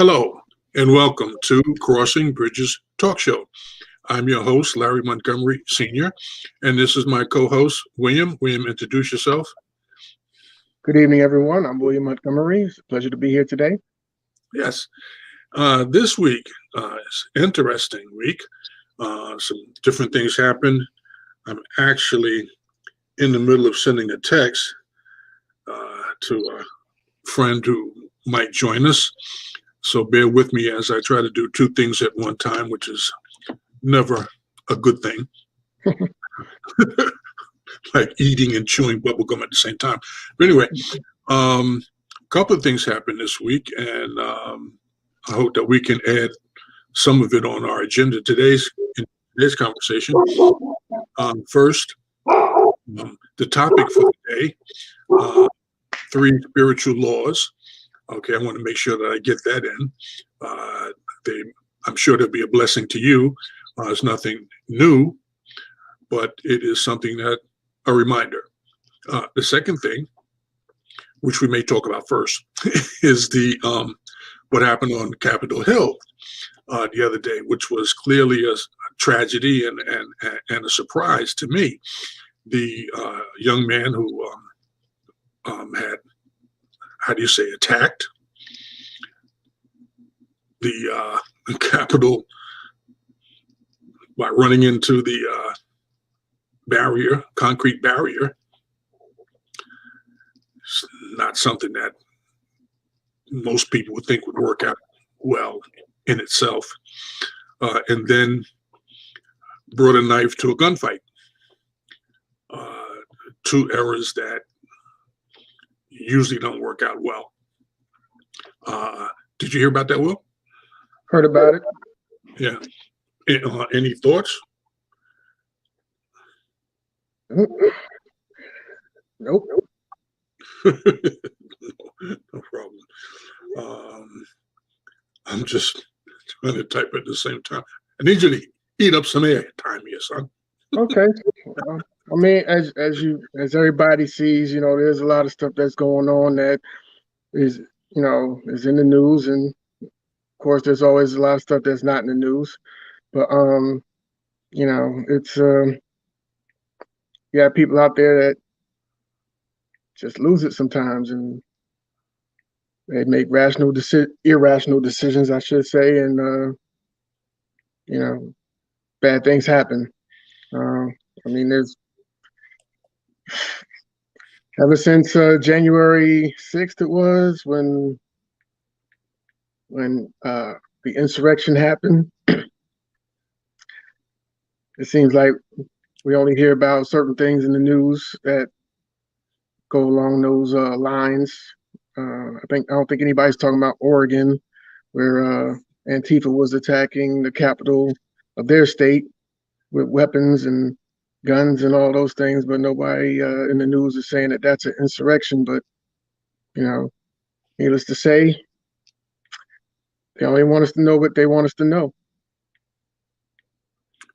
Hello, and welcome to Crossing Bridges Talk Show. I'm your host, Larry Montgomery Sr., and this is my co-host, William. William, introduce yourself. Good evening, everyone. I'm William Montgomery. It's a pleasure to be here today. Yes. This week is an interesting week. Some different things happened. I'm actually in the middle of sending a text to a friend who might join us. So bear with me as I try to do two things at one time, which is never a good thing. Like eating and chewing bubblegum at the same time. But anyway, a couple of things happened this week, and I hope that we can add some of it on our agenda in today's conversation. First, the topic for today, 3 spiritual laws. Okay, I want to make sure that I get that in. I'm sure they'll be a blessing to you. It's nothing new, but it is something that a reminder. The second thing, which we may talk about first, is the what happened on Capitol Hill the other day, which was clearly a tragedy and a surprise to me. The young man who had, how do you say, attacked the Capitol by running into the barrier, concrete barrier. It's not something that most people would think would work out well in itself. And then brought a knife to a gunfight. 2 errors that usually don't work out well. Did you hear about that, Will? Heard about it. Yeah. Any thoughts? Nope. No problem. I'm just trying to type at the same time. I need you to eat up some air time here, son. Okay. I mean, as everybody sees, there's a lot of stuff that's going on that is in the news, and of course, there's always a lot of stuff that's not in the news. But it's you have people out there that just lose it sometimes, and they make irrational decisions, I should say, and bad things happen. I mean, there's ever since January 6th, it was when the insurrection happened. It seems like we only hear about certain things in the news that go along those lines. I don't think anybody's talking about Oregon, where Antifa was attacking the capital of their state with weapons and guns and all those things, but nobody in the news is saying that that's an insurrection. But needless to say, they only want us to know what they want us to know,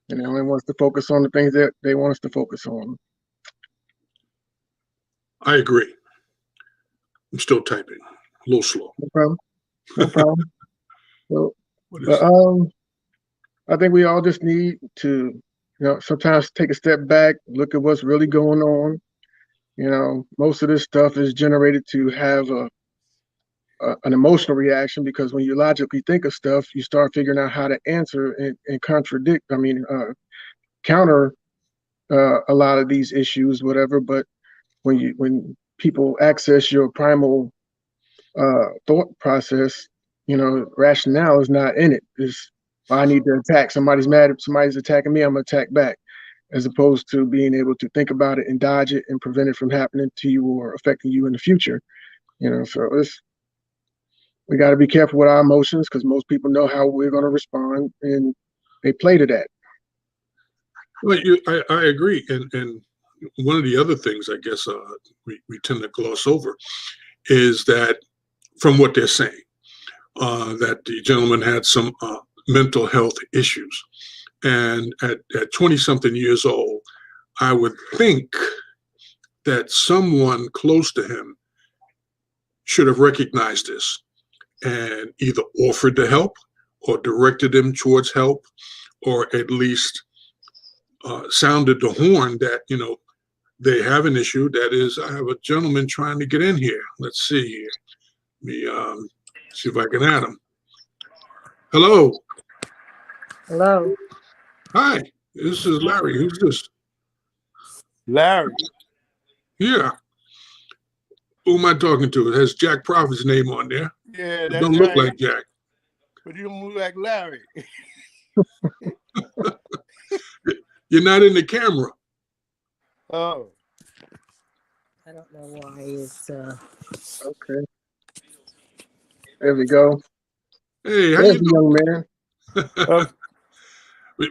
and they only want us to focus on the things that they want us to focus on. I agree. I'm still typing, a little slow. No problem. I think we all just need to, sometimes take a step back, look at what's really going on. Most of this stuff is generated to have an emotional reaction, because when you logically think of stuff, you start figuring out how to answer and counter a lot of these issues, whatever. But when people access your primal thought process, rationale is not in it. It's, I need to attack. Somebody's mad. If somebody's attacking me, I'm gonna attack back, as opposed to being able to think about it and dodge it and prevent it from happening to you or affecting you in the future. So we got to be careful with our emotions, because most people know how we're going to respond, and they play to that. Well, I agree, and one of the other things I guess we tend to gloss over is that, from what they're saying, that the gentleman had some mental health issues, and at 20-something years old, I would think that someone close to him should have recognized this and either offered to help or directed them towards help, or at least sounded the horn that, they have an issue. That is, I have a gentleman trying to get in here. Let's see here. Let me see if I can add him. Hello. Hello. Hi. This is Larry. Who's this? Larry. Yeah. Who am I talking to? It has Jack Prophet's name on there. Yeah, It that's don't look right. like Jack. But you don't look like Larry. You're not in the camera. Oh. I don't know why it's Okay. There we go. Hey, how There's you the young man. doing?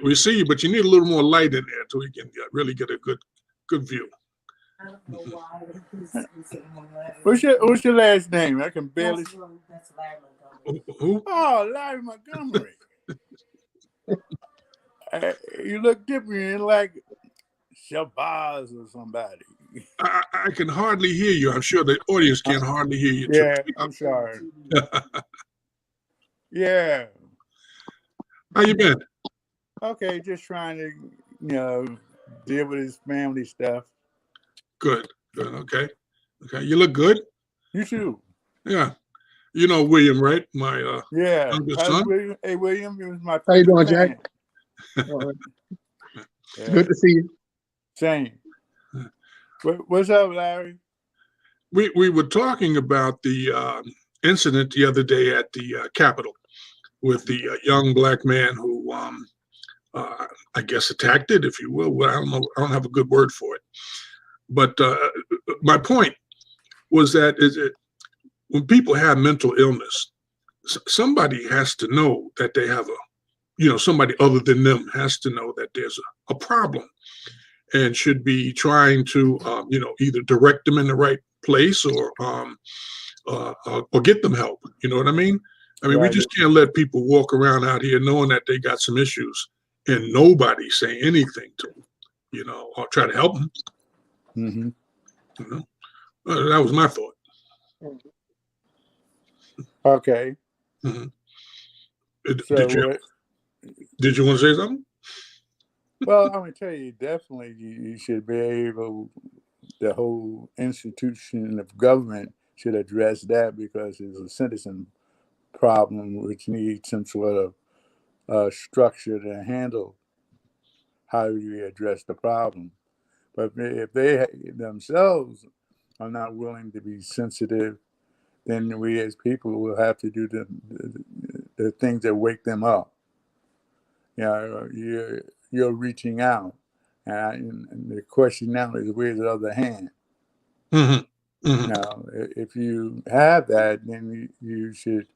We see you, but you need a little more light in there so we can really get a good view. I don't know why What's your last name? I can barely. That's Larry Montgomery. Who? Oh, Larry Montgomery. You look different, like Shabazz or somebody. I can hardly hear you. I'm sure the audience can hardly hear you too. Yeah, I'm sorry. Yeah. How you been? Okay, just trying to, deal with his family stuff. Good. Okay. You look good. You too. Yeah. You know William, right? My Yeah. youngest son. William, hey, William, he was my How you doing, fan. Jack? All right. Yeah. Good to see you. Same. What's up, Larry? We were talking about the incident the other day at the Capitol with the young black man who, I guess, attacked it, if you will. Well, I don't know. I don't have a good word for it. But my point was that when people have mental illness, somebody has to know that they have somebody other than them has to know that there's a problem and should be trying to, either direct them in the right place or get them help. You know what I mean? I mean, Right. we just can't let people walk around out here knowing that they got some issues and nobody say anything to them, or try to help them. Mm-hmm. That was my thought. Okay. Mm-hmm. So Did you want to say something? Well, I'm gonna tell you, definitely, you should be able. The whole institution of government should address that because it's a citizen problem which needs some sort of structure to handle how you address the problem. But if they themselves are not willing to be sensitive, then we as people will have to do the things that wake them up. You're reaching out, and the question now is, where's the other hand? Mm-hmm. Mm-hmm. Now, if you have that, then you should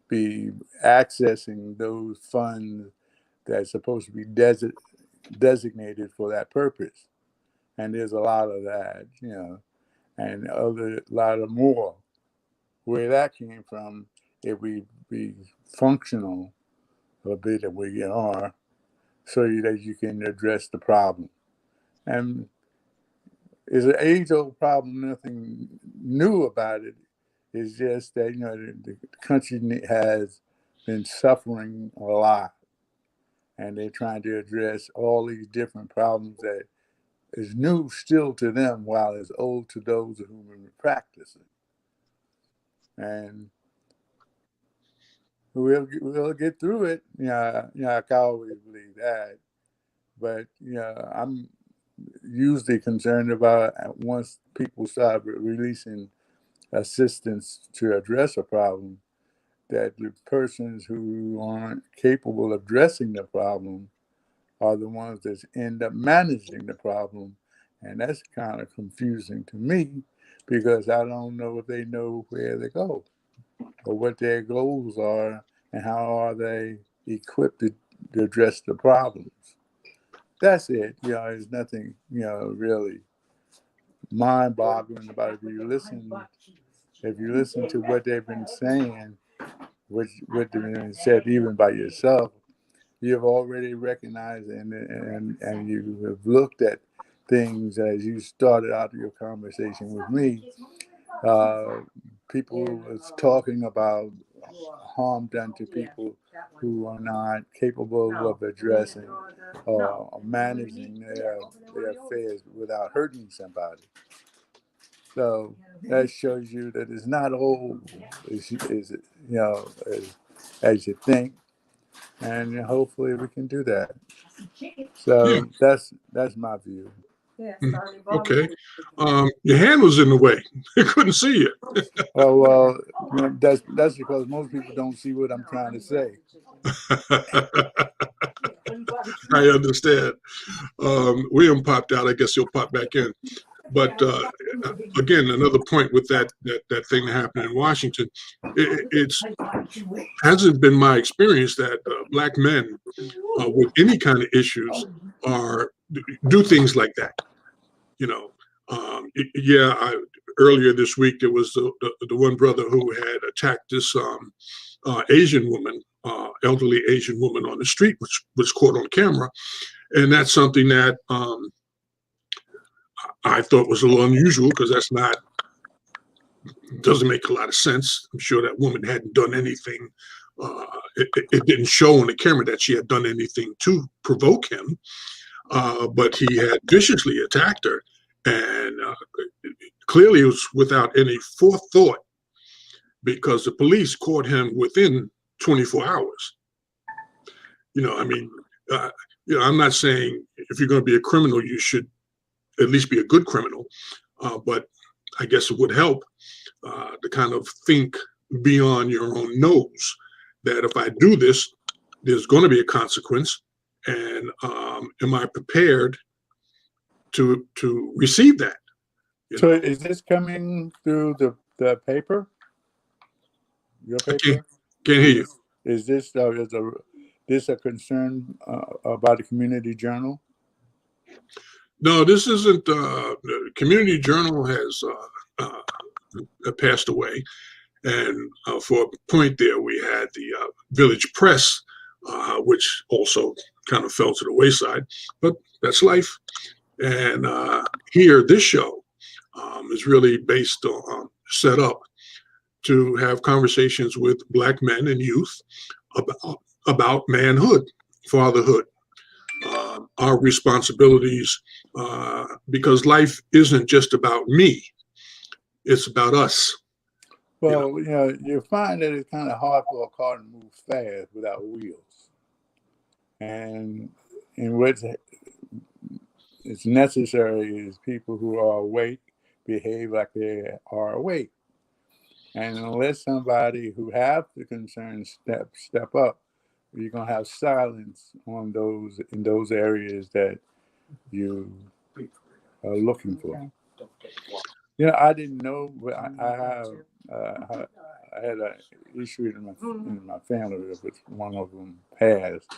be accessing those funds that's supposed to be designated for that purpose. And there's a lot of that, and a lot of more. Where that came from, if we be functional a bit that we are, so that you can address the problem. And it's an age-old problem, nothing new about it. It's just that, the country has been suffering a lot. And they're trying to address all these different problems that is new still to them while it's old to those who have been practicing. And we'll get through it. I can always believe that. But, I'm usually concerned about once people start releasing assistance to address a problem, that the persons who aren't capable of addressing the problem are the ones that end up managing the problem. And that's kind of confusing to me because I don't know if they know where they go or what their goals are and how are they equipped to address the problems. That's it. There's nothing, really mind-boggling about it. If you listen to what they've been saying, what they've been said even by yourself, you have already recognized and you have looked at things as you started out your conversation with me. People was talking about harm done to people who are not capable of addressing or managing their affairs without hurting somebody. So that shows you that it's not old as you think, and hopefully we can do that. So that's my view. Okay. Your hand was in the way. I couldn't see you. Oh well, that's because most people don't see what I'm trying to say. I understand. William popped out. I guess he'll pop back in. But again, another point with that thing that happened in Washington, it's hasn't been my experience that black men with any kind of issues do things like that. You know, earlier this week there was the one brother who had attacked this Asian woman, elderly Asian woman on the street, which was caught on camera, and that's something that I thought was a little unusual because doesn't make a lot of sense. I'm sure that woman hadn't done anything. It didn't show on the camera that she had done anything to provoke him, but he had viciously attacked her, and clearly it was without any forethought because the police caught him within 24 hours. I'm not saying if you're going to be a criminal, you should at least be a good criminal, but I guess it would help to kind of think beyond your own nose that if I do this, there's going to be a consequence, and am I prepared to receive that? So is this coming through the paper? Your paper? Can't hear you. Is this this a concern about the Community Journal? No, this isn't. The Community Journal has passed away, and for a point there, we had the Village Press, which also kind of fell to the wayside. But that's life. And here, this show is really based on set up to have conversations with Black men and youth about manhood, fatherhood, our responsibilities, because life isn't just about me, it's about us. Well, you find that it's kind of hard for a car to move fast without wheels. And what it's necessary is people who are awake behave like they are awake. And unless somebody who have the concern step up, you're gonna have silence on in those areas that you are looking for. I didn't know, but I had an issue in my family with one of them passed,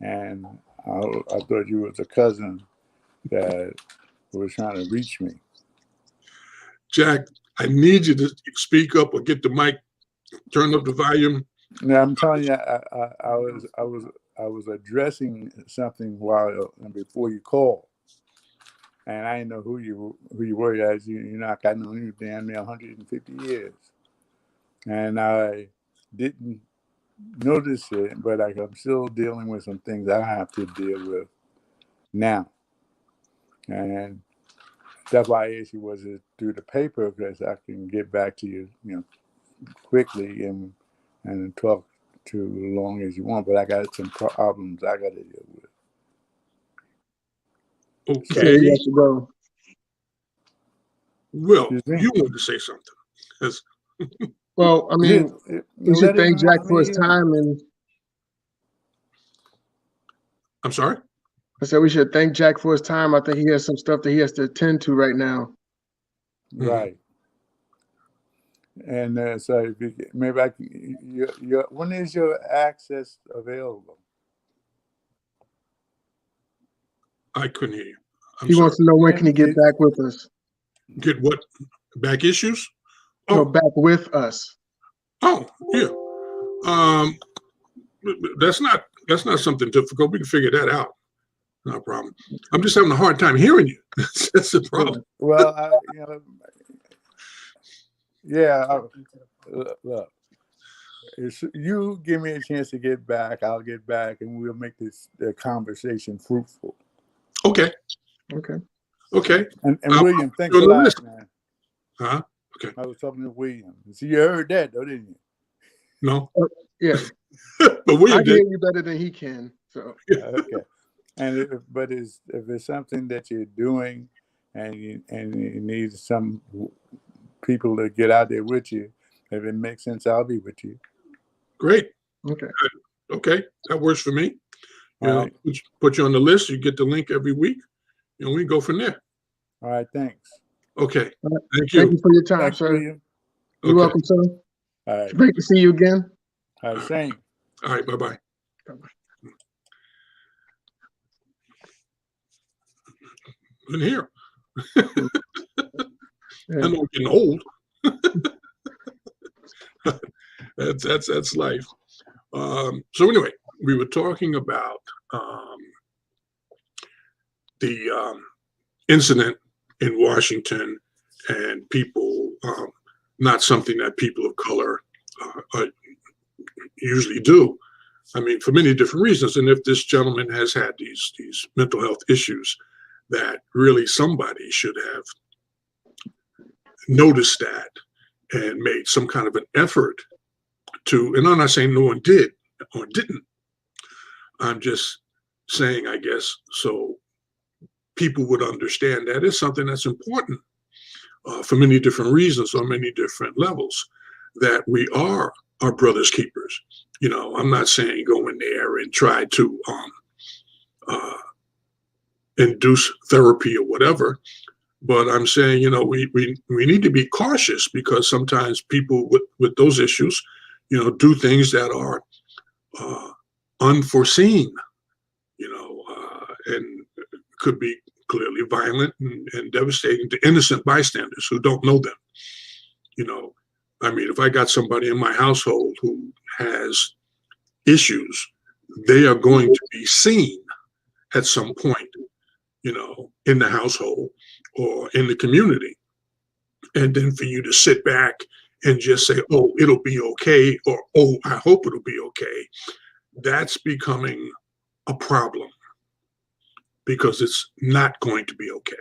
and I thought you was a cousin that was trying to reach me. Jack, I need you to speak up or get the mic, turn up the volume. Now I'm telling you, I was addressing something before you called, and I didn't know who you were. As I've known you damn near 150 years, and I didn't notice it, but I'm still dealing with some things I have to deal with now, and that's why I asked you, was it through the paper, because I can get back to you, quickly and talk too long as you want, but I got some problems I got to deal with. Okay. You have to go. Well, you wanted to say something. Well, I mean, we should thank Jack for his time, and I'm sorry? I said we should thank Jack for his time. I think he has some stuff that he has to attend to right now. Right. And so maybe I can, when is your access available? I couldn't hear you. He wants to know when can he get back with us? Get what? Back issues? No, back with us. Oh, yeah. That's not something difficult. We can figure that out. No problem. I'm just having a hard time hearing you. That's the problem. Well, look, you give me a chance to get back, I'll get back, and we'll make this conversation fruitful. Okay. Okay. Okay. And I'll William, put thanks you a on the lot, list. man. Huh? Okay. I was talking to William. See, you heard that, though, didn't you? No. Yeah. But I William can hear did. you better than he can. So Okay. And if it's something that you're doing, and you need some people to get out there with you, if it makes sense, I'll be with you. Great. okay. Okay. That works for me. You All know, right. put you on the list. You get the link every week. And we go from there. All right. Thanks. Okay. All right. Thank Thank you. you for your time, Thanks, sir. William. You're Okay. welcome, sir. All right. Great to see you again. All right. Same. All right. Bye-bye. In here. Yeah. I know I'm getting old. That's life. So anyway, we were talking about the incident in Washington and people, not something that people of color usually do. I mean, for many different reasons. And if this gentleman has had these mental health issues, that really somebody should have noticed that and made some kind of an effort to, and I'm not saying no one did or didn't. I'm just saying, I guess, so people would understand that it's something that's important for many different reasons on many different levels, that we are our brother's keepers. You know, I'm not saying go in there and try to induce therapy or whatever, but I'm saying, you know, we need to be cautious, because sometimes people with those issues, you know, do things that are unforeseen, you know, and could be clearly violent and devastating to innocent bystanders who don't know them. You know, I mean, if I got somebody in my household who has issues, they are going to be seen at some point, you know, in the household or in the community. And then for you to sit back and just say, oh, it'll be okay, or, oh, I hope it'll be okay, that's becoming a problem, because it's not going to be okay.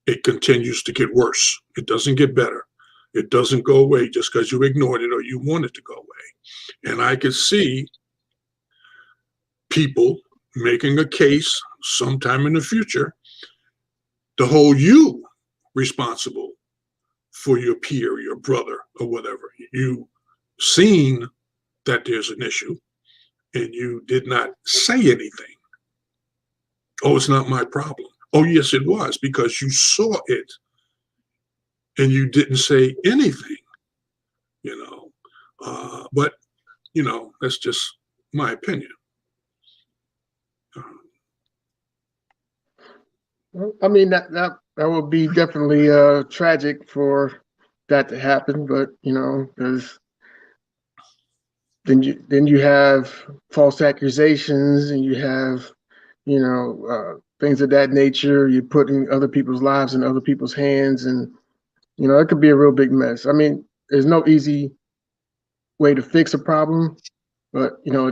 It continues to get worse. It doesn't get better. It doesn't go away just because you ignored it or you want it to go away. And I could see people making a case sometime in the future to hold you responsible for your peer, your brother, or whatever. You seen that there's an issue and you did not say anything. Oh, it's not my problem. Oh, yes, it was, because you saw it and you didn't say anything, you know. But, you know, that's just my opinion. Well, I mean, that would be definitely tragic for that to happen, but you know, because then you have false accusations, and you have, you know, things of that nature. You're putting other people's lives in other people's hands, and you know, it could be a real big mess. I mean, there's no easy way to fix a problem, but you know,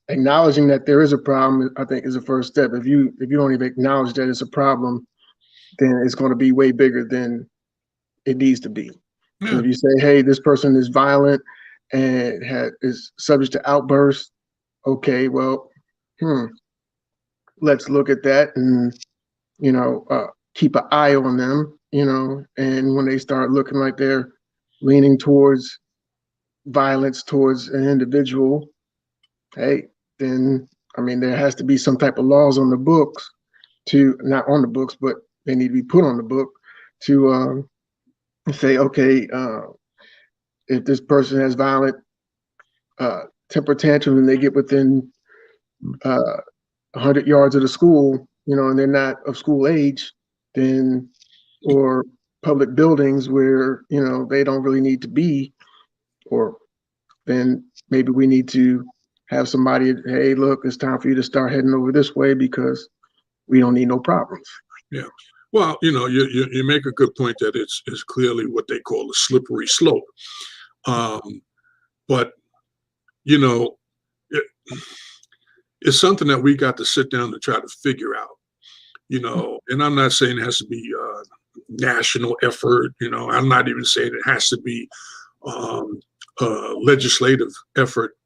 acknowledging that there is a problem, I think, is the first step. If you don't even acknowledge that it's a problem, then it's going to be way bigger than it needs to be. Yeah. And if you say, hey, this person is violent and is subject to outbursts, okay, well, let's look at that and, you know, keep an eye on them, you know, and when they start looking like they're leaning towards violence towards an individual, hey, then, I mean, there has to be some type of laws on the books not on the books, but they need to be put on the book to say, okay, if this person has violent temper tantrum and they get within 100 yards of the school, you know, and they're not of school age, then, or public buildings where, you know, they don't really need to be, or then maybe we need to have somebody, hey, look, it's time for you to start heading over this way because we don't need no problems. Yeah. Well, you know, you make a good point that it's clearly what they call a slippery slope. but you know, it's something that we got to sit down and try to figure out. You know, and I'm not saying it has to be a national effort. You know, I'm not even saying it has to be a legislative effort.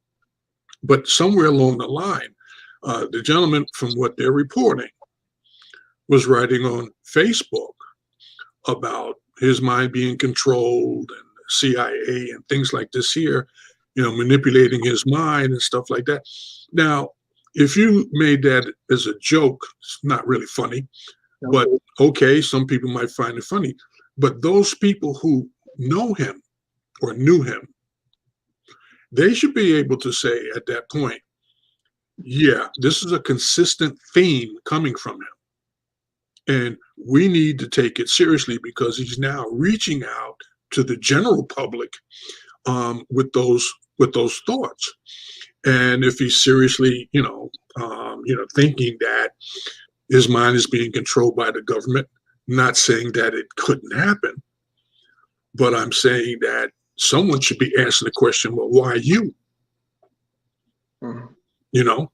But somewhere along the line, the gentleman, from what they're reporting, was writing on Facebook about his mind being controlled and CIA and things like this here, you know, manipulating his mind and stuff like that. Now, if you made that as a joke, it's not really funny, but okay, some people might find it funny. But those people who know him or knew him, they should be able to say at that point, yeah, this is a consistent theme coming from him. And we need to take it seriously because he's now reaching out to the general public with those thoughts. And if he's seriously, thinking that his mind is being controlled by the government, not saying that it couldn't happen, but I'm saying that someone should be asking the question, well, why you? You know,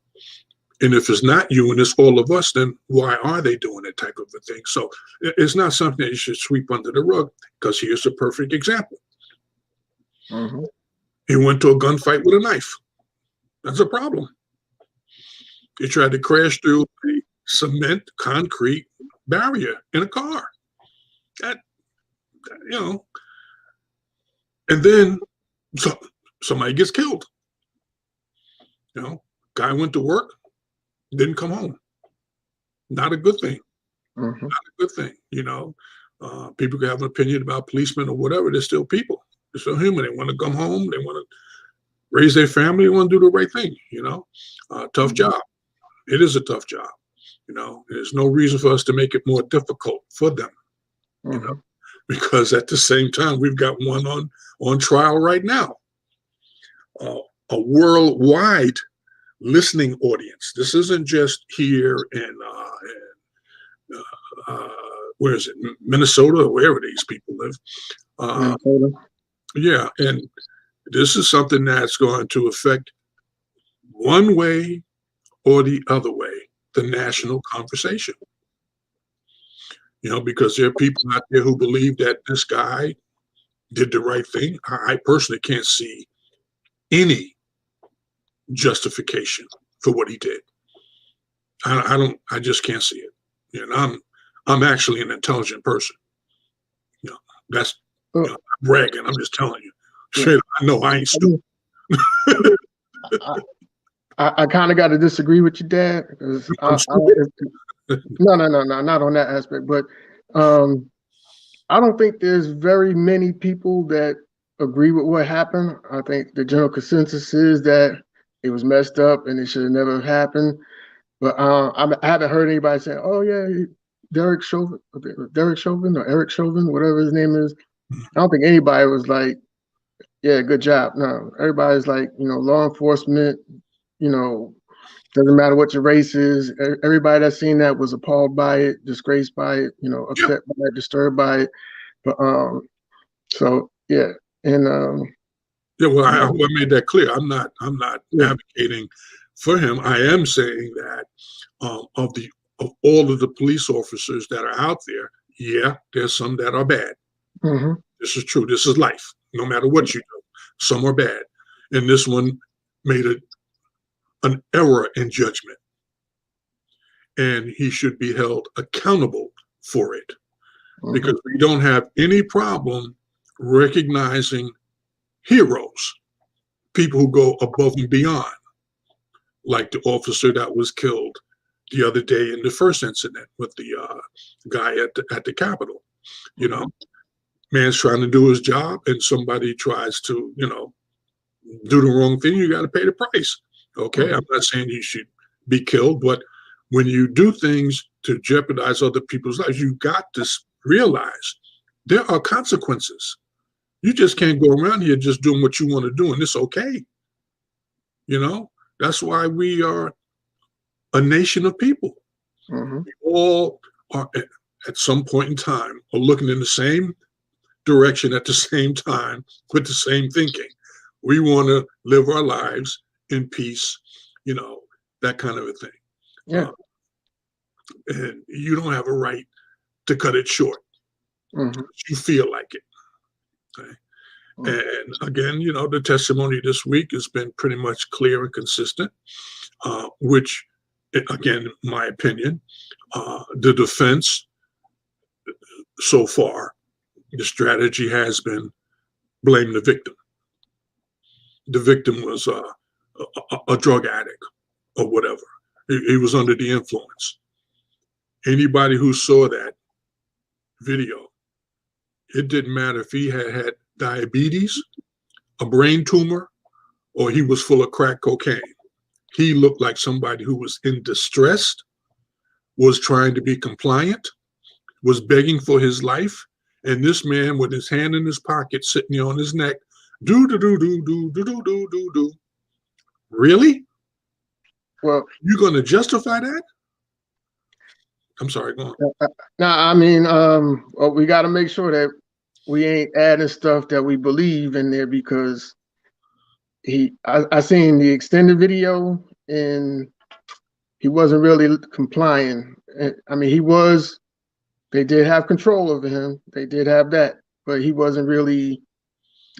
and if it's not you and it's all of us, then why are they doing that type of a thing? So it's not something that you should sweep under the rug, because here's a perfect example. He went to a gunfight with a knife. That's a problem. He tried to crash through a cement concrete barrier in a car. That, you know, and then somebody gets killed. You know, guy went to work, didn't come home. Not a good thing. Not a good thing. You know, people can have an opinion about policemen or whatever. They're still people. They're still human. They want to come home. They want to raise their family. They want to do the right thing. You know, tough job. It is a tough job. You know, there's no reason for us to make it more difficult for them. You know, because at the same time, we've got one on trial right now. A worldwide listening audience. This isn't just here in where is it, Minnesota, or wherever these people live. Yeah, and this is something that's going to affect one way or the other way the national conversation. You know, because there are people out there who believe that this guy did the right thing. I personally can't see any justification for what he did. I just can't see it. And I'm actually an intelligent person. You know, that's I'm not bragging. I'm just telling you. Straight, I know I ain't stupid. I kind of got to disagree with you, Dad. Because no, not on that aspect. But I don't think there's very many people that agree with what happened. I think the general consensus is that it was messed up and it should have never happened. But I haven't heard anybody say, "Oh yeah, Derek Chauvin, or Eric Chauvin, whatever his name is." I don't think anybody was like, "Yeah, good job." No, everybody's like, law enforcement. Doesn't matter what your race is. Everybody that's seen that was appalled by it, disgraced by it, upset by it, disturbed by it. But so yeah, and yeah, well, I made that clear. I'm not advocating for him. I am saying that of all of the police officers that are out there, yeah, there's some that are bad. This is true. This is life. No matter what you do, some are bad, and this one made an error in judgment, and he should be held accountable for it, because we don't have any problem recognizing heroes, people who go above and beyond, like the officer that was killed the other day in the first incident with the guy at the Capitol. Man's trying to do his job, and somebody tries to, do the wrong thing. You got to pay the price. Okay, I'm not saying you should be killed, but when you do things to jeopardize other people's lives, you got to realize there are consequences. You just can't go around here just doing what you want to do, and it's okay. That's why we are a nation of people. We all are, at some point in time, are looking in the same direction at the same time with the same thinking. We want to live our lives in peace, that kind of a thing. Yeah. And you don't have a right to cut it short. Mhm. You feel like it. Okay? And again, the testimony this week has been pretty much clear and consistent, which, again, in my opinion, the defense so far, the strategy has been blame the victim. The victim was a drug addict or whatever. He was under the influence. Anybody who saw that video, it didn't matter if he had diabetes, a brain tumor, or he was full of crack cocaine. He looked like somebody who was in distress, was trying to be compliant, was begging for his life. And this man with his hand in his pocket, sitting on his neck, do. Really? Well, You're going to justify that? I'm sorry, go on. now, I mean, well, we got to make sure that we ain't adding stuff that we believe in there, because I seen the extended video and he wasn't really complying. I mean, they did have control over him. They did have that, but he wasn't really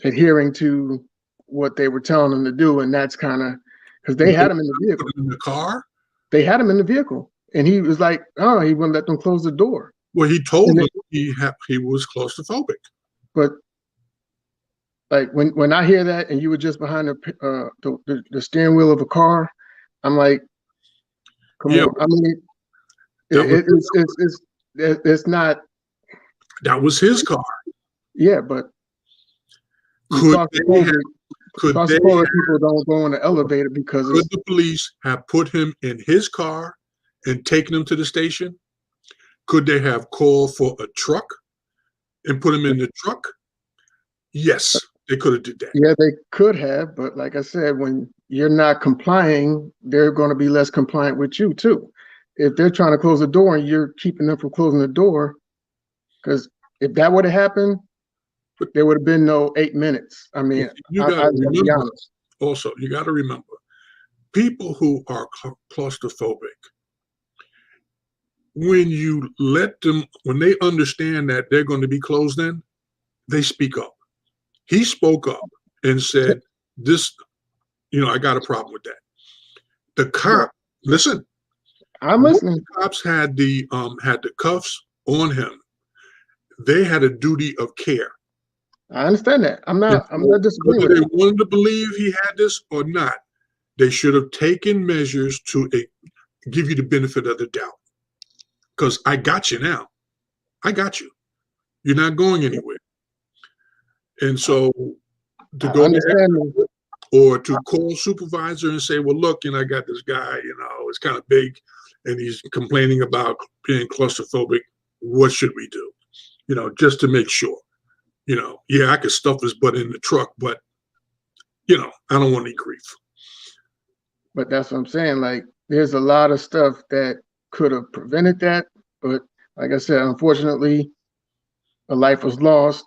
adhering to what they were telling him to do. And that's kind of, because they had him in the vehicle. In the car? They had him in the vehicle. And he was like, oh, he wouldn't let them close the door. Well, he told them he was claustrophobic. But like when I hear that and you were just behind the steering wheel of a car, I'm like, come on. I mean, it's not. That was his car. Yeah, but Could claustrophobic people don't go in the elevator because could the police have put him in his car and taken him to the station? Could they have called for a truck and put him in the truck? Yes, they could have did that. Yeah, they could have, but like I said, when you're not complying, they're going to be less compliant with you too. If they're trying to close the door and you're keeping them from closing the door, because if that would have happened, there would have been no 8 minutes. I mean, you I got to be honest. Also, you got to remember, people who are claustrophobic, when you let them, when they understand that they're going to be closed in, they speak up. He spoke up and said, this, I got a problem with that. The cop, listen. I'm listening. The cops had the cuffs on him. They had a duty of care. I understand that. I'm not disagreeing with whether they it. wanted to believe he had this or not, they should have taken measures to give you the benefit of the doubt. Because I got you now. I got you. You're not going anywhere. And so to go there or to call supervisor and say, well, look, I got this guy, it's kind of big and he's complaining about being claustrophobic. What should we do? Just to make sure. I could stuff his butt in the truck, but, I don't want any grief. But that's what I'm saying. Like, there's a lot of stuff that could have prevented that. But like I said, unfortunately, a life was lost.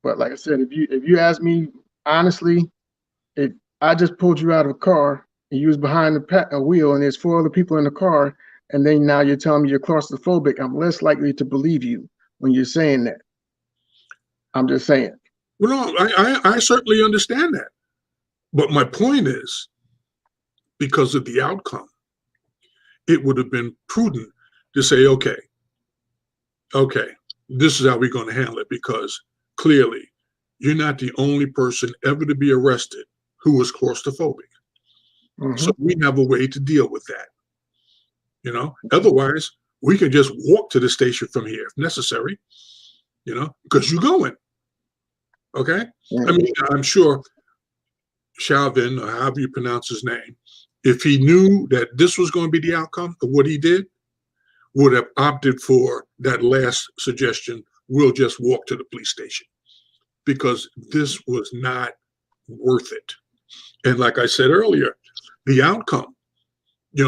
But like I said, if you ask me honestly, if I just pulled you out of a car and you was behind a wheel and there's 4 other people in the car, and then now you're telling me you're claustrophobic, I'm less likely to believe you when you're saying that. I'm just saying. Well, no, I certainly understand that. But my point is, because of the outcome, it would have been prudent to say, okay, this is how we're going to handle it, because clearly you're not the only person ever to be arrested who was claustrophobic. Mm-hmm. So we have a way to deal with that. Otherwise, we can just walk to the station from here if necessary, because you're going. Okay? Mm-hmm. I mean, I'm sure Chauvin, or however you pronounce his name, if he knew that this was going to be the outcome of what he did, would have opted for that last suggestion, we'll just walk to the police station, because this was not worth it. And like I said earlier, the outcome,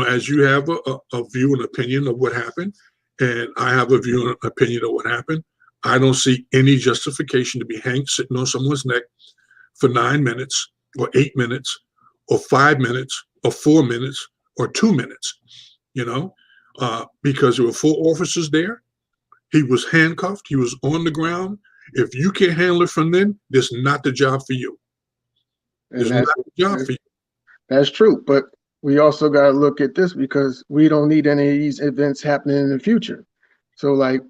as you have a view and opinion of what happened, and I have a view and opinion of what happened, I don't see any justification to be sitting on someone's neck for 9 minutes or 8 minutes or 5 minutes or 4 minutes or 2 minutes, because there were 4 officers there. He was handcuffed. He was on the ground. If you can't handle it from then, this is not the job for you. And It's not the job for you. that's true. But we also got to look at this because we don't need any of these events happening in the future. So like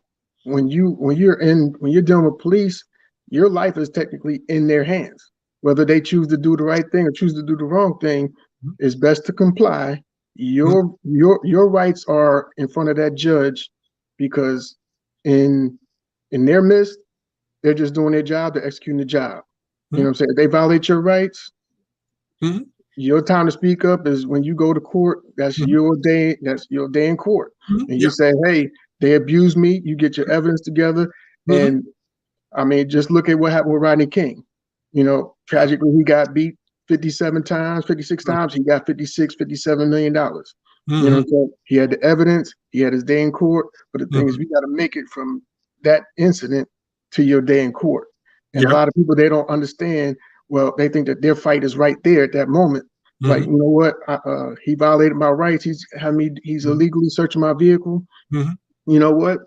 when you're dealing with police, your life is technically in their hands. Whether they choose to do the right thing or choose to do the wrong thing, it's best to comply. Your rights are in front of that judge because in their midst, they're just doing their job, they're executing the job. You know what I'm saying? If they violate your rights, your time to speak up is when you go to court. That's your day in court. And you say, hey, they abused me. You get your evidence together. And I mean, just look at what happened with Rodney King. Tragically, he got beat 56 times. He got $57 million. So he had the evidence. He had his day in court. But the thing is, we got to make it from that incident to your day in court. And a lot of people, they don't understand. Well, they think that their fight is right there at that moment. Like, you know what? He violated my rights. He's illegally searching my vehicle. You know what?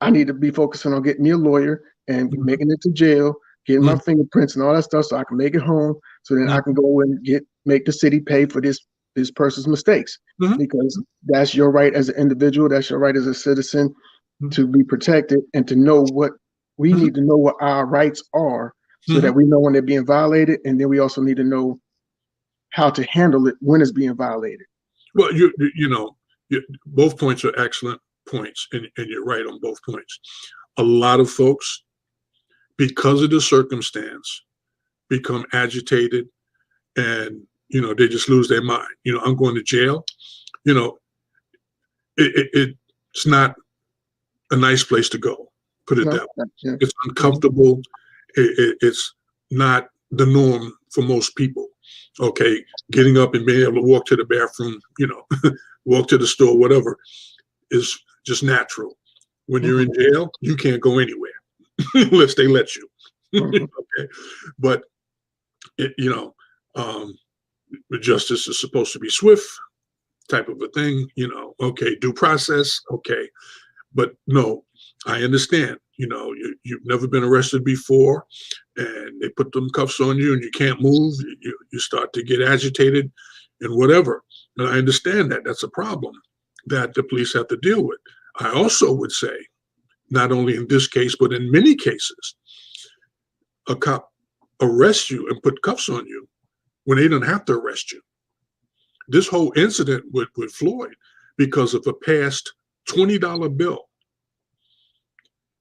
I need to be focusing on getting me a lawyer and making it to jail, getting my fingerprints and all that stuff so I can make it home. So then I can go and make the city pay for this person's mistakes. Because that's your right as an individual. That's your right as a citizen to be protected and to know what we need to know what our rights are so that we know when they're being violated. And then we also need to know how to handle it when it's being violated. Well, both points are excellent points, and you're right on both points. A lot of folks, because of the circumstance, become agitated and, they just lose their mind. I'm going to jail. It's not a nice place to go, put it that way. Yeah. It's uncomfortable. It's not the norm for most people. Okay, getting up and being able to walk to the bathroom, walk to the store, whatever, is just natural. When you're in jail, you can't go anywhere unless they let you. Okay, but justice is supposed to be swift, type of a thing. Okay, due process. Okay, but no, I understand. You've never been arrested before, and they put them cuffs on you, and you can't move. You start to get agitated, and whatever. And I understand that that's a problem that the police have to deal with. I also would say, not only in this case, but in many cases, a cop arrests you and put cuffs on you when they don't have to arrest you. This whole incident with Floyd, because of a past $20 bill,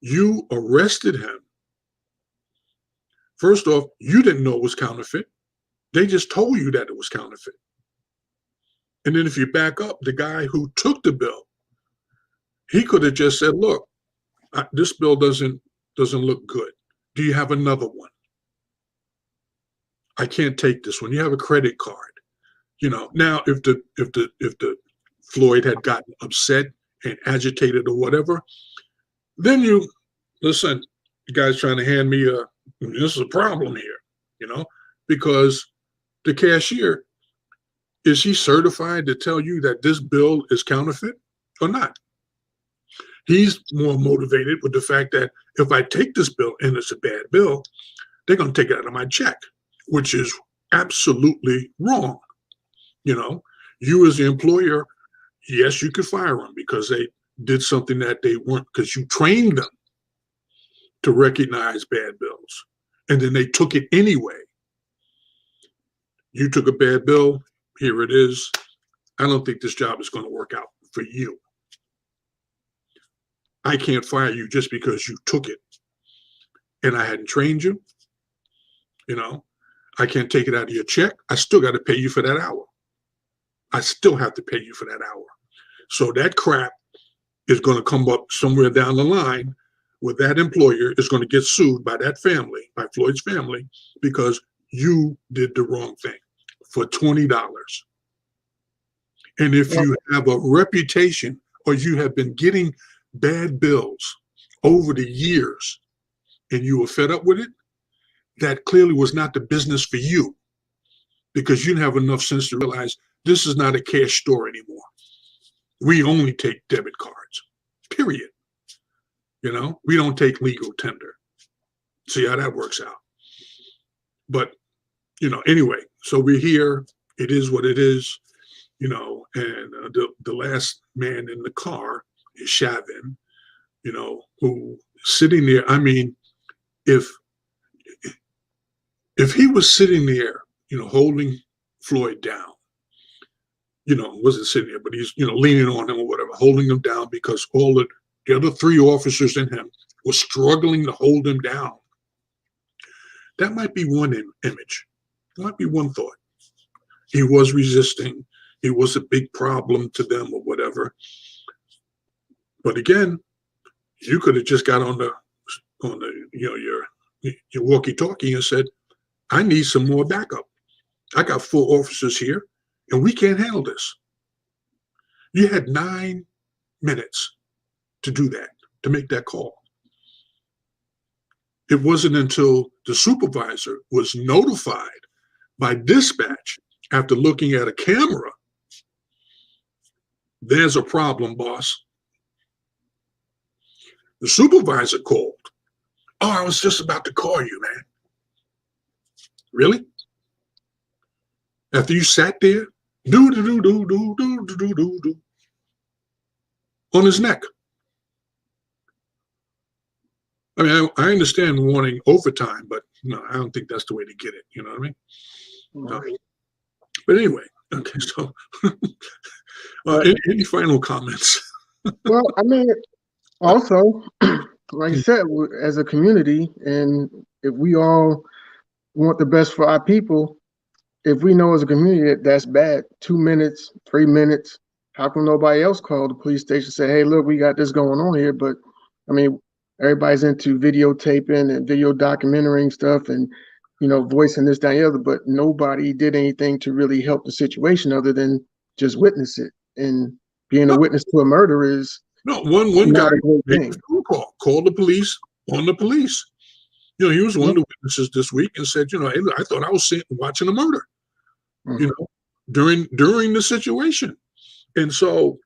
you arrested him. First off, you didn't know it was counterfeit. They just told you that it was counterfeit. And then if you back up, the guy who took the bill, he could have just said, look, this bill doesn't look good. Do you have another one? I can't take this one. You have a credit card. Now if the Floyd had gotten upset and agitated or whatever, then you listen, the guy's trying to hand me this is a problem here, because the cashier, is he certified to tell you that this bill is counterfeit or not? He's more motivated with the fact that if I take this bill and it's a bad bill, they're going to take it out of my check, which is absolutely wrong. You as the employer, yes, you could fire them because they did something that they weren't, because you trained them to recognize bad bills, and then they took it anyway. You took a bad bill, here it is. I don't think this job is going to work out for you. I can't fire you just because you took it and I hadn't trained you. I can't take it out of your check. I still got to pay you for that hour. I still have to pay you for that hour. So that crap is going to come up somewhere down the line where that employer is going to get sued by that family, by Floyd's family, because you did the wrong thing for $20. And if you have a reputation or you have been getting bad bills over the years and you were fed up with it, that clearly was not the business for you, because you didn't have enough sense to realize this is not a cash store anymore. We only take debit cards, period. You know, we don't take legal tender. See how that works out. But, you know, anyway, so we're here. It is what it is, you know, and the last man in the car is Chauvin, you know, who sitting there. I mean, if he was sitting there, you know, holding Floyd down, you know, wasn't sitting there, but he's, you know, leaning on him or whatever, holding him down because all the other three officers in him were struggling to hold him down. That might be one image. It might be one thought. He was resisting. He was a big problem to them or whatever. But again, you could have just got on the you know, your walkie-talkie and said, I need some more backup. I got 4 officers here and we can't handle this. You had 9 minutes to do that, to make that call. It wasn't until the supervisor was notified by dispatch after looking at a camera, there's a problem, boss. The supervisor called. Oh, I was just about to call you, man. Really? After you sat there, do on his neck. I mean, I understand wanting overtime, but no, I don't think that's the way to get it. You know what I mean? No. But anyway, okay. So, any final comments? Well, I mean, also, like you said, as a community, and if we all want the best for our people, if we know as a community that that's bad, 2 minutes, 3 minutes, how come nobody else called the police station and say, hey, look, we got this going on here? But I mean, everybody's into videotaping and video documenting stuff and, you know, voicing this, that, and the other, but nobody did anything to really help the situation other than just witness it. And being a witness to a murder is one guy made a phone call, called the police on the police. You know, he was one of the witnesses this week and said, you know, hey, I thought I was watching a murder, you know, during the situation. And so,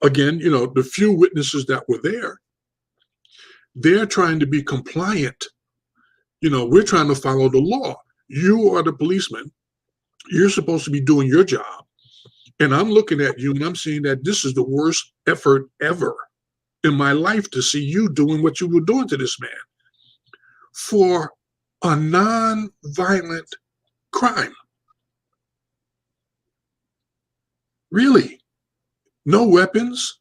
again, you know, the few witnesses that were there, they're trying to be compliant. You know, we're trying to follow the law. You are the policeman. You're supposed to be doing your job. And I'm looking at you and I'm seeing that this is the worst effort ever in my life to see you doing what you were doing to this man for a non-violent crime. Really? No weapons?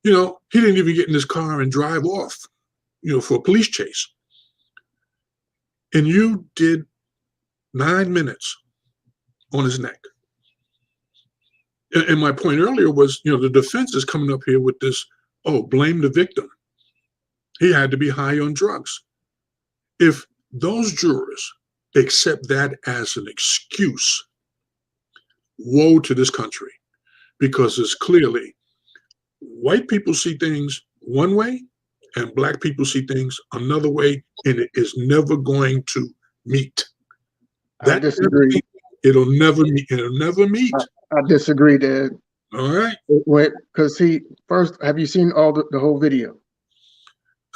You know, he didn't even get in his car and drive off, you know, for a police chase. And you did 9 minutes on his neck. And my point earlier was, you know, the defense is coming up here with this, oh, blame the victim. He had to be high on drugs. If those jurors accept that as an excuse, woe to this country, because it's clearly white people see things one way and black people see things another way, and it is never going to meet. I disagree. It'll never meet. It'll never meet. I disagree, Dad. All right. Because first, have you seen the whole video?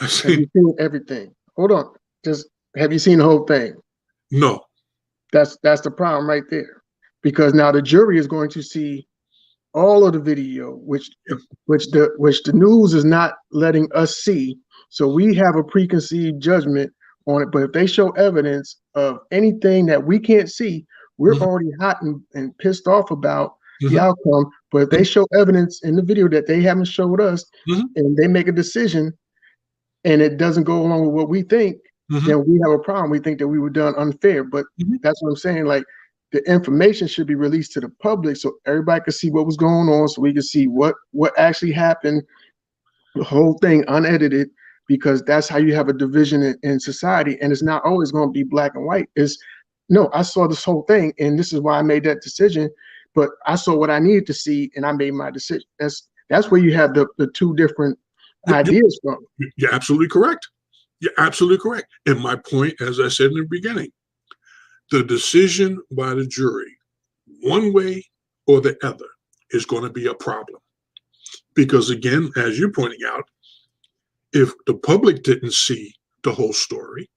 I Have you seen everything? Hold on. Just have you seen the whole thing? No. That's the problem right there. Because now the jury is going to see all of the video, which the news is not letting us see. So we have a preconceived judgment on it. But if they show evidence of anything that we can't see, we're already hot and pissed off about the outcome. But if they show evidence in the video that they haven't showed us, and they make a decision and it doesn't go along with what we think, then we have a problem. We think that we were done unfair. But that's what I'm saying. Like, the information should be released to the public so everybody could see what was going on, so we could see what actually happened, the whole thing unedited, because that's how you have a division in society. And it's not always going to be black and white. It's, no, I saw this whole thing and this is why I made that decision, but I saw what I needed to see and I made my decision. That's where you have the two different ideas from. You're absolutely correct. You're absolutely correct. And my point, as I said in the beginning, the decision by the jury, one way or the other, is going to be a problem. Because again, as you're pointing out, if the public didn't see the whole story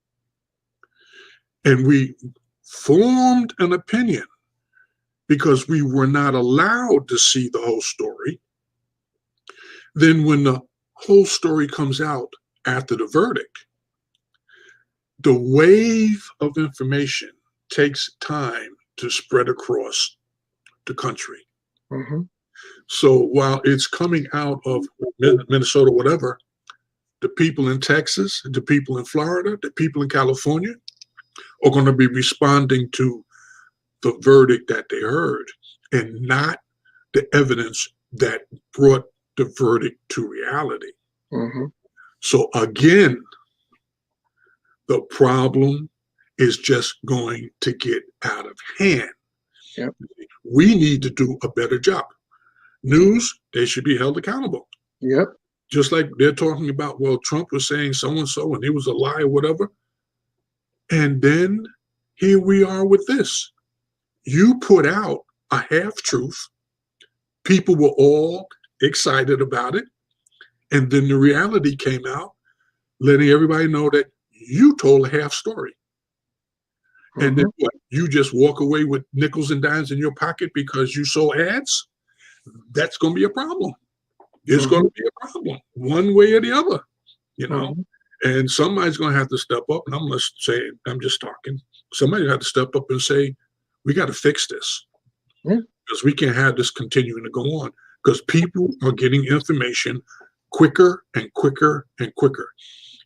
and we formed an opinion because we were not allowed to see the whole story, then when the whole story comes out after the verdict, the wave of information takes time to spread across the country. Mm-hmm. So while it's coming out of Minnesota, whatever, the people in Texas, the people in Florida, the people in California are going to be responding to the verdict that they heard and not the evidence that brought the verdict to reality. Mm-hmm. So again, the problem is just going to get out of hand. Yep. We need to do a better job. News, they should be held accountable. Yep. Just like they're talking about, well, Trump was saying so-and-so and he was a lie or whatever. And then here we are with this. You put out a half-truth. People were all excited about it. And then the reality came out, letting everybody know that you told a half story. Mm-hmm. And then what? You just walk away with nickels and dimes in your pocket because you saw ads? That's going to be a problem. It's Mm-hmm. going to be a problem, one way or the other, you know. Mm-hmm. And somebody's going to have to step up. And I'm just saying, I'm just talking. Somebody have to step up and say, we got to fix this. Yeah. Because we can't have this continuing to go on. Because people are getting information quicker and quicker and quicker.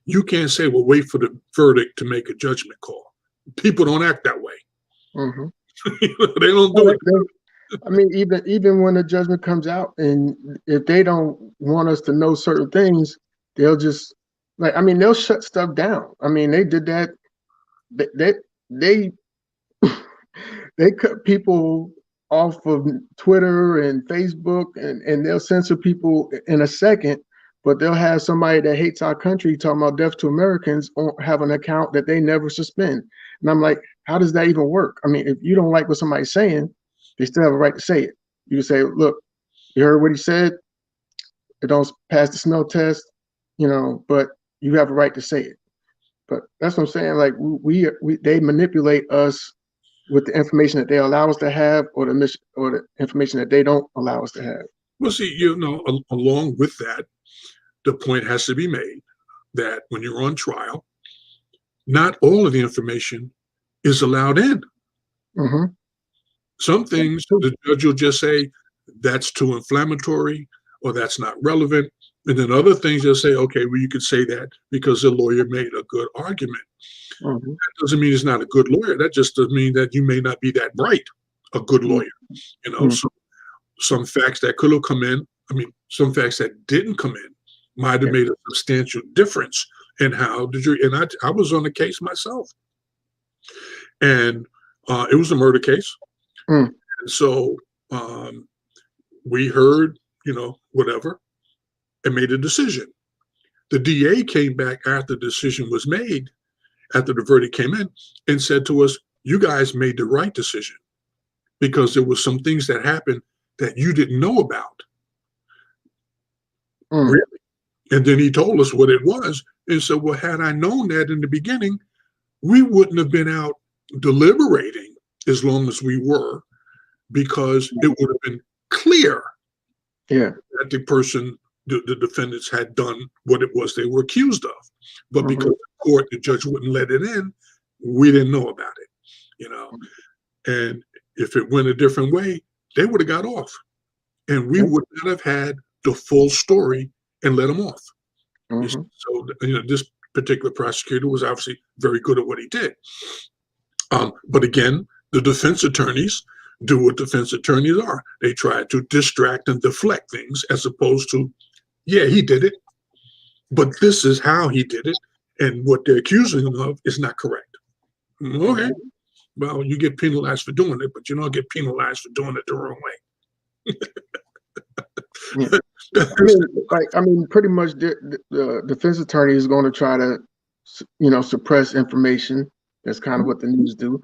You can't say, well, wait for the verdict to make a judgment call. People don't act that way. Mm-hmm. They don't do it. I mean, even when the judgment comes out, and if they don't want us to know certain things, they'll just they'll shut stuff down. I mean, they did that. They they cut people off of Twitter and Facebook, and they'll censor people in a second. But they'll have somebody that hates our country talking about death to Americans have an account that they never suspend. And I'm like, how does that even work? I mean, if you don't like what somebody's saying, they still have a right to say it. You can say, look, you heard what he said. It don't pass the smell test, but you have a right to say it. But that's what I'm saying. Like they manipulate us with the information that they allow us to have, or the information that they don't allow us to have. Well, see, along with that, the point has to be made that when you're on trial, not all of the information is allowed in. Mm-hmm. Some things the judge will just say, that's too inflammatory or that's not relevant. And then other things they'll say, okay, well, you could say that because the lawyer made a good argument. Mm-hmm. That doesn't mean he's not a good lawyer. That just doesn't mean that you may not be that bright, a good lawyer. Mm-hmm. So some facts that could have come in, some facts that didn't come in might have made a substantial difference in how the jury, and I was on the case myself. And it was a murder case. Mm. And so we heard, whatever, and made a decision. The DA came back after the decision was made, after the verdict came in, and said to us, you guys made the right decision because there were some things that happened that you didn't know about. Mm. Really? And then he told us what it was. And so, well, had I known that in the beginning, we wouldn't have been out deliberating as long as we were, because it would have been clear that the person, the defendants had done what it was they were accused of. But because the judge wouldn't let it in, we didn't know about it, And if it went a different way, they would have got off. And we would not have had the full story and let them off. Mm-hmm. So, this particular prosecutor was obviously very good at what he did. But again, the defense attorneys do what defense attorneys are. They try to distract and deflect things as opposed to, yeah, he did it, but this is how he did it. And what they're accusing him of is not correct. Okay. Well, you get penalized for doing it, but you don't get penalized for doing it the wrong way. Pretty much the defense attorney is going to try to suppress information. That's kind of what the news do.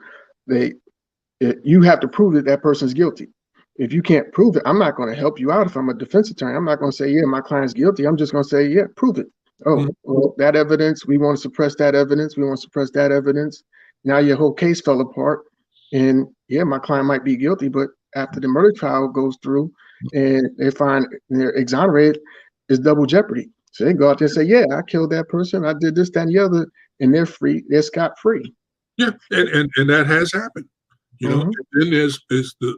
You have to prove that that person's guilty. If you can't prove it, I'm not going to help you out. If I'm a defense attorney, I'm not going to say, yeah, my client's guilty. I'm just going to say, yeah, prove it. Oh, well, that evidence, we want to suppress that evidence. We want to suppress that evidence. Now your whole case fell apart. And yeah, my client might be guilty, but after the murder trial goes through and they find they're exonerated, it's double jeopardy. So they go out there and say, yeah, I killed that person. I did this, that, and the other. And they're free. They're scot-free. Yeah, and that has happened. You know, Mhm. and then there's the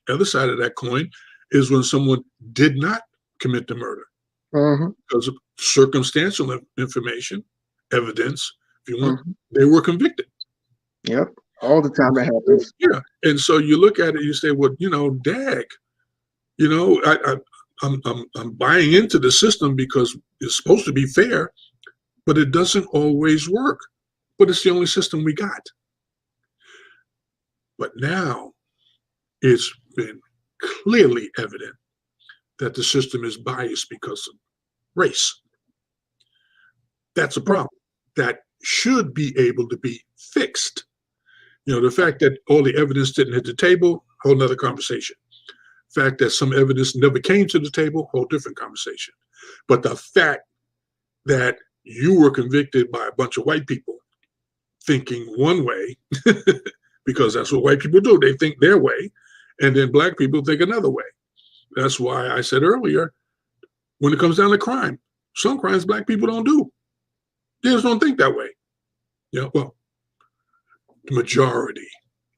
other side of that coin is when someone did not commit the murder Mhm. because of circumstantial information, evidence, if you want, Mhm. they were convicted. Yep. All the time it happens. Yeah, and so you look at it, you say, well, dag, I'm buying into the system because it's supposed to be fair, but it doesn't always work. But it's the only system we got. But now it's been clearly evident that the system is biased because of race. That's a problem that should be able to be fixed. The fact that all the evidence didn't hit the table, whole nother conversation. Fact that some evidence never came to the table, whole different conversation. But the fact that you were convicted by a bunch of white people thinking one way, because that's what white people do, they think their way, and then black people think another way. That's why I said earlier, when it comes down to crime, some crimes black people don't do. They just don't think that way. Well, the majority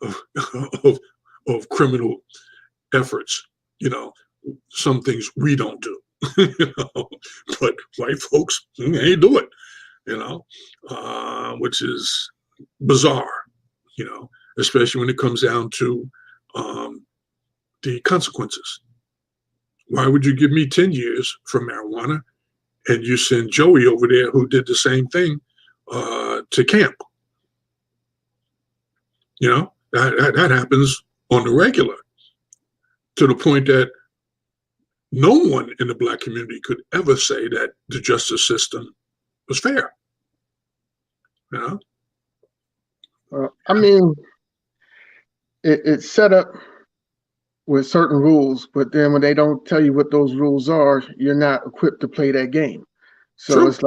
of criminal efforts, some things we don't do, but white folks ain't do it, which is bizarre, especially when it comes down to the consequences. Why would you give me 10 years for marijuana and you send Joey over there who did the same thing to camp? That happens on the regular, to the point that no one in the black community could ever say that the justice system was fair. I mean, it's set up with certain rules, but then when they don't tell you what those rules are, you're not equipped to play that game. So True. it's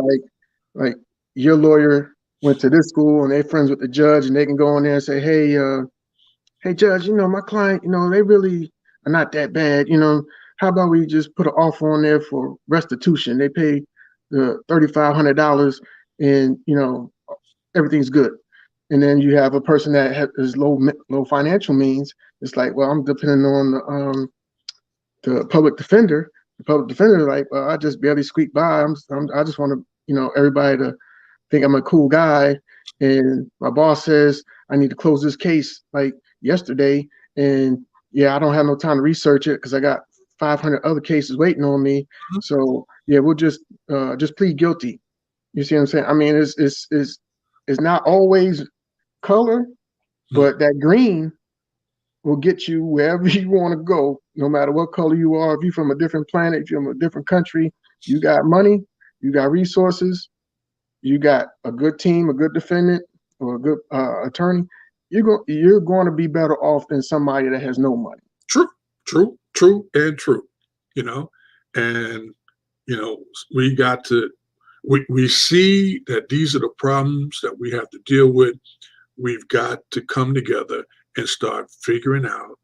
like your lawyer went to this school and they're friends with the judge, and they can go in there and say, hey judge, my client, they really are not that bad. How about we just put an offer on there for restitution? They pay the $3,500 and everything's good. And then you have a person that has low financial means. It's like, well, I'm depending on the public defender. The public defender is like, well, I just barely squeak by. I just want to, everybody to think I'm a cool guy. And my boss says I need to close this case like yesterday. And yeah, I don't have no time to research it because I got 500 other cases waiting on me. Mhm. So yeah, we'll just plead guilty. You see what I'm saying? I mean, it's not always color, but that green will get you wherever you want to go, no matter what color you are. If you're from a different planet, if you're from a different country, you got money, you got resources, you got a good team, a good defendant, or a good attorney, you're going to be better off than somebody that has no money. True. And we got to, we see that these are the problems that we have to deal with. We've got to come together and start figuring out,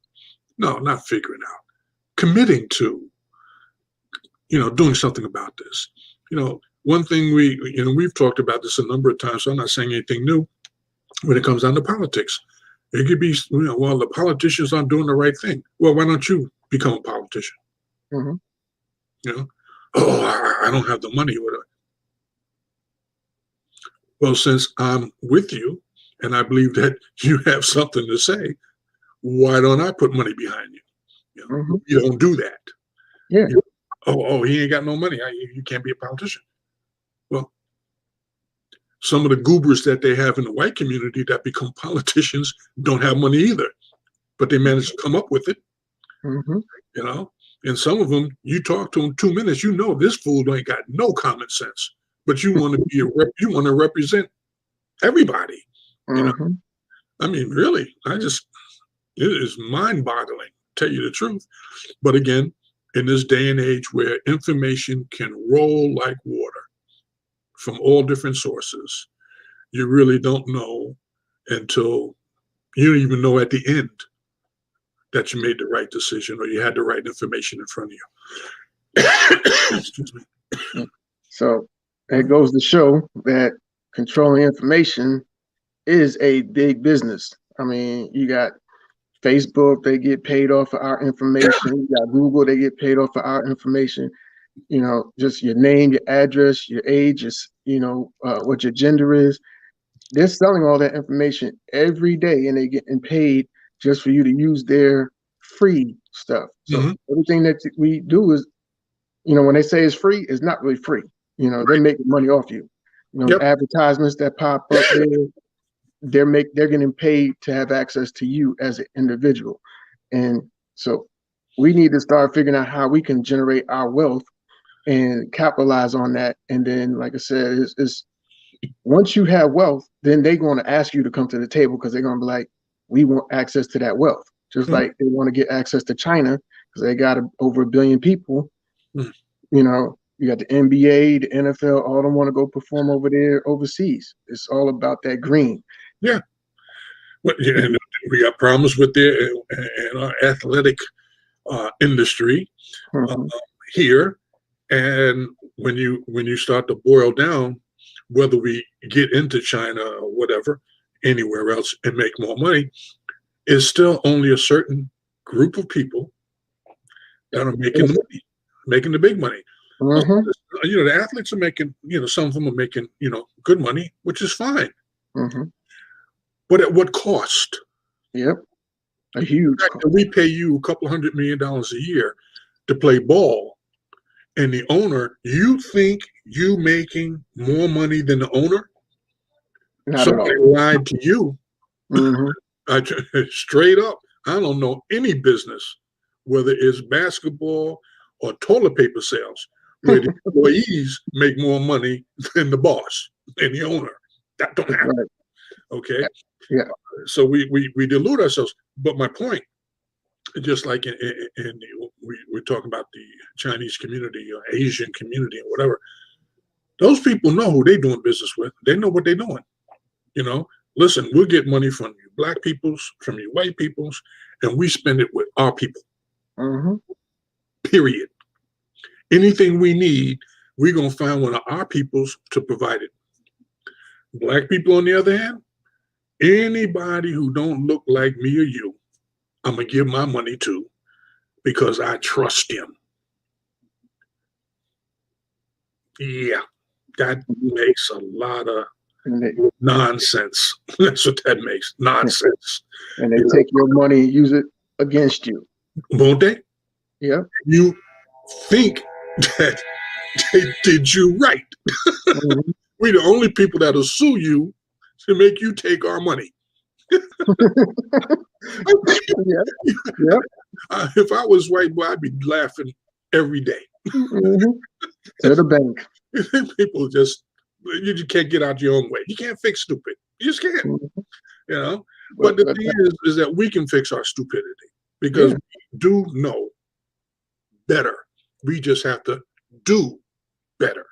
no, not figuring out, committing to, doing something about this. One thing we've talked about this a number of times, so I'm not saying anything new when it comes down to politics. It could be, well, the politicians aren't doing the right thing. Well, why don't you become a politician? Mm-hmm. I don't have the money. Whatever. Well, since I'm with you and I believe that you have something to say, why don't I put money behind you? Mm-hmm. You don't do that. Yeah. He ain't got no money. You can't be a politician. Well, some of the goobers that they have in the white community that become politicians don't have money either, but they manage to come up with it. Mm-hmm. And some of them, you talk to them 2 minutes, this fool ain't got no common sense, but you want to you want to represent everybody. You know, Mhm. I mean, really, it is mind-boggling, to tell you the truth. But again, in this day and age where information can roll like water from all different sources, you really don't know until you don't even know at the end that you made the right decision or you had the right information in front of you. Excuse me. So it goes to show that controlling information is a big business. I mean, you got Facebook, they get paid off for our information. You got Google, they get paid off for our information. You know, just your name, your address, your age, what your gender is. They're selling all that information every day, and they're getting paid just for you to use their free stuff. So Mhm. everything that we do is, when they say it's free, it's not really free. They're making money off you. The Yep. advertisements that pop up there, they're getting paid to have access to you as an individual. And so we need to start figuring out how we can generate our wealth and capitalize on that. And then, like I said, is once you have wealth, then they're going to ask you to come to the table because they're going to be like, we want access to that wealth. Just Mhm. like they want to get access to China because they got over 1 billion people. Mhm. You got the NBA, the NFL, all of them want to go perform over there overseas. It's all about that green. Yeah. Well, yeah, and we got problems with their and our athletic industry Mhm. here. And when you start to boil down, whether we get into China or whatever, anywhere else and make more money, is still only a certain group of people that are making the money, making the big money. Mhm. The athletes are making, some of them are making, good money, which is fine. Mhm. But at what cost? Yep. A huge The fact that we pay you a couple $100 million a year to play ball, and the owner, you think you making more money than the owner? Not at Somebody all. lied to you. Mhm. Straight up. I don't know any business, whether it's basketball or toilet paper sales, where the employees make more money than the boss and the owner. That don't happen. Right. Okay. Yeah. So we delude ourselves. But my point, just like we're talking about the Chinese community or Asian community or whatever, those people know who they're doing business with. They know what they're doing. Listen, we'll get money from you black peoples, from you white peoples, and we spend it with our people. Mhm. Period. Anything we need, we're gonna find one of our peoples to provide it. Black people, on the other hand, anybody who don't look like me or you, I'm gonna give my money to because I trust him. Yeah, that makes a lot of And they nonsense. That's what that makes. Nonsense. and they take your money and use it against you. Won't they? Yeah. You think that they did you right. Mhm. We're the only people that'll sue you to make you take our money. Yeah. Yep. If I was white, boy, I'd be laughing every day. Mhm. To the bank. People you just can't get out your own way. You can't fix stupid. You just can't, Mhm. you know. But the thing is that we can fix our stupidity because Yeah. we do know better. We just have to do better.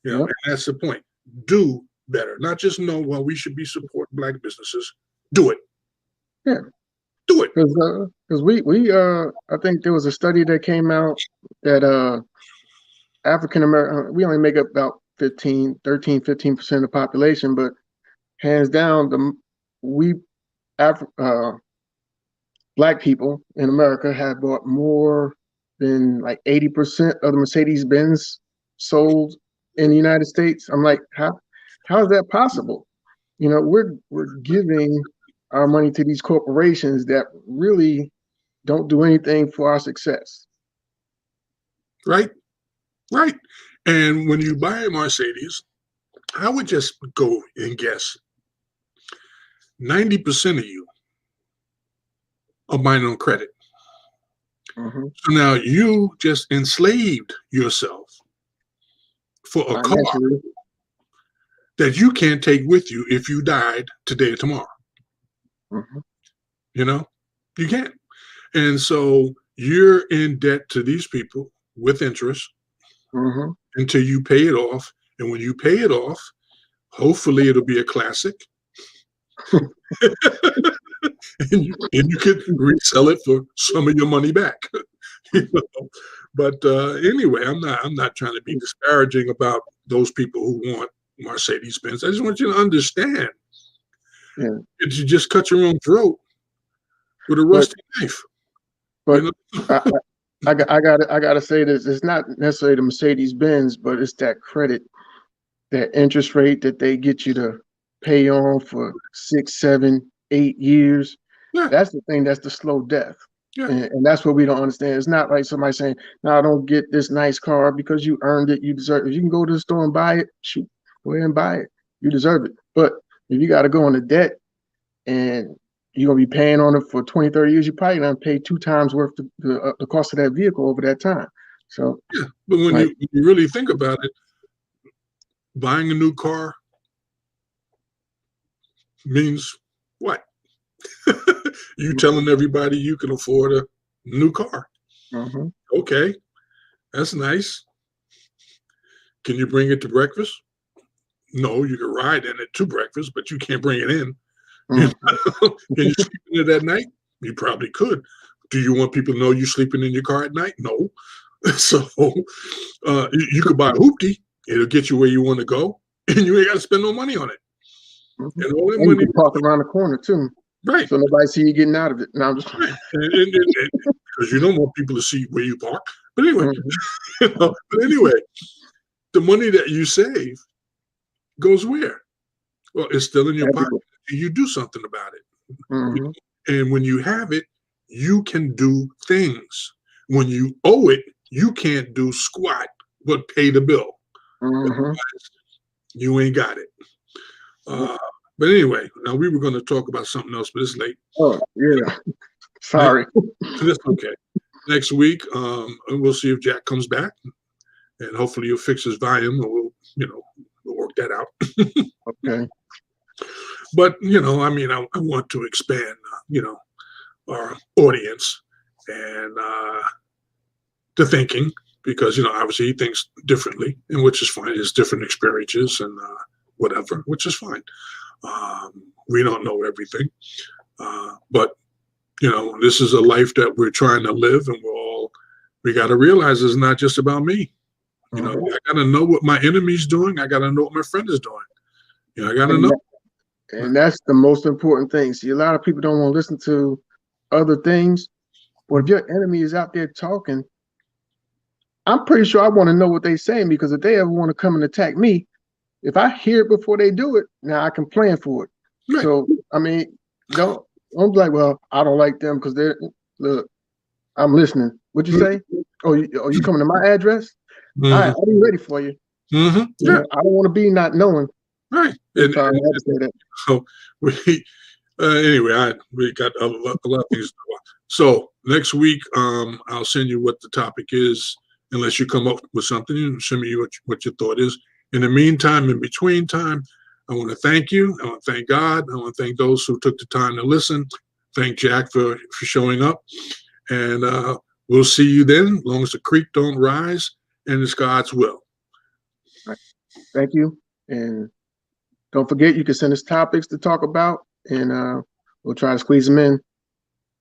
Yep. And that's the point. Do better. Not just know, well, we should be supporting black businesses. Do it. Yeah. Do it. Because I think there was a study that came out that African American, we only make up about 15% of the population, but hands down, we black people in America have bought more than like 80% of the Mercedes Benz sold in the United States. I'm like, how is that possible? We're giving our money to these corporations that really don't do anything for our success. Right? Right. And when you buy a Mercedes, I would just go and guess 90% of you are buying on credit. Mm-hmm. So now you just enslaved yourself for a car Financially. that you can't take with you if you died today or tomorrow. Mhm. You know, you can't. And so you're in debt to these people with interest Mhm. until you pay it off. And when you pay it off, hopefully it'll be a classic. and you could resell it for some of your money back. You know? But anyway, I'm not trying to be disparaging about those people who want Mercedes Benz. I just want you to understand Yeah. that you just cut your own throat with a But rusty knife. but You I gotta say this. It's not necessarily the Mercedes Benz, but it's that credit, that interest rate that they get you to pay on for 6, 7, 8 years. Yeah. That's the thing. That's the slow death. Yeah. And that's what we don't understand. It's not like somebody saying, "No, I don't get this nice car because you earned it. You deserve it. If you can go to the store and buy it, shoot, go ahead and buy it. You deserve it." But if you got to go into debt and you're gonna be paying on it for 20, 30 years, you probably gonna pay 2 times worth the cost of that vehicle over that time. So Yeah, but when Right. you really think about it, buying a new car means what? You telling everybody you can afford a new car. mhm. Okay, that's nice. Can you bring it to breakfast? No, you can ride in it to breakfast, but you can't bring it in. Mm. Can you sleep in it at night? You probably could. Do you want people to know you're sleeping in your car at night? No. So you could buy a hoopty. It'll get you where you want to go, and you ain't got to spend no money on it. Mhm. And all that And you money, can park around the corner too, right? so nobody see you getting out of it. No, I'm just Right. Because you don't want people to see where you park. But anyway, Mhm. but anyway, the money that you save goes where? Well, it's still in your pocket. Everywhere. You do something about it. Mhm. And when you have it, you can do things. When you owe it, you can't do squat but pay the bill. Mhm. You ain't got it. Uh, but anyway, now we were going to talk about something else, but it's late. Oh yeah. Sorry. That's okay. Next week, we'll see if Jack comes back, and hopefully he'll fix his volume, and we'll work that out. Okay. But I mean, I want to expand, our audience and the thinking, because obviously he thinks differently, and which is fine. His different experiences and whatever, which is fine. We don't know everything, but this is a life that we're trying to live, and we got to realize it's not just about me. I got to know what my enemy's doing. I got to know what my friend is doing. I got to know. And that's the most important thing. See, a lot of people don't want to listen to other things, but if your enemy is out there talking, I'm pretty sure I want to know what they're saying, because if they ever want to come and attack me, if I hear it before they do it, now I can plan for it. Right. So I mean, don't be like, well, I don't like them because they're look. I'm listening. What you say? Oh, you coming to my address? All right, I'll be ready for you. Yeah. I don't want to be not knowing. Right. And, I had to say that. So anyway, we got a lot of things to watch. So next week, I'll send you what the topic is, unless you come up with something. You send me what your thought is. In the meantime, in between time, I want to thank you. I want to thank God. I want to thank those who took the time to listen. Thank Jack for showing up. And we'll see you then, as long as the creek don't rise, and it's God's will. Right. Thank you. And don't forget, you can send us topics to talk about, and we'll try to squeeze them in.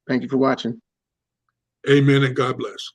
Thank you for watching. Amen, and God bless.